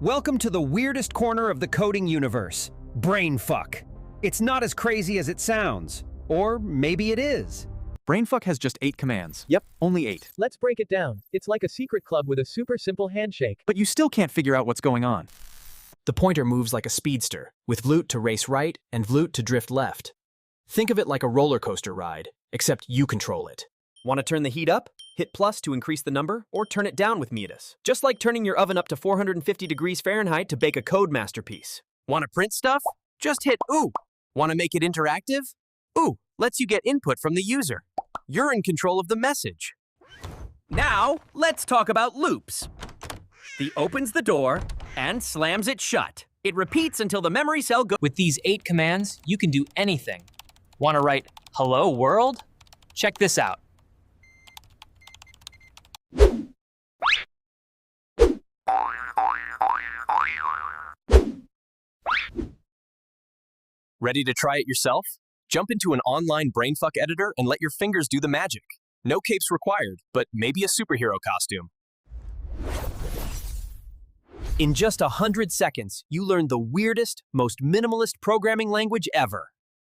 Welcome to the weirdest corner of the coding universe, Brainfuck. It's not as crazy as it sounds. Or maybe it is. Brainfuck has just 8 commands. Yep. Only 8. Let's break it down. It's like a secret club with a super simple handshake. But you still can't figure out what's going on. The pointer moves like a speedster, with vlut to race right and vlut to drift left. Think of it like a roller coaster ride, except you control it. Want to turn the heat up? Hit plus to increase the number, or turn it down with Midas. Just like turning your oven up to 450 degrees Fahrenheit to bake a code masterpiece. Want to print stuff? Just hit ooh. Want to make it interactive? Ooh lets you get input from the user. You're in control of the message. Now, let's talk about loops. The opens the door and slams it shut. It repeats until the memory cell goes. With these 8 commands, you can do anything. Want to write, "Hello world"? Check this out. Ready to try it yourself? Jump into an online Brainfuck editor and let your fingers do the magic. No capes required, but maybe a superhero costume. In just 100 seconds, you learn the weirdest, most minimalist programming language ever.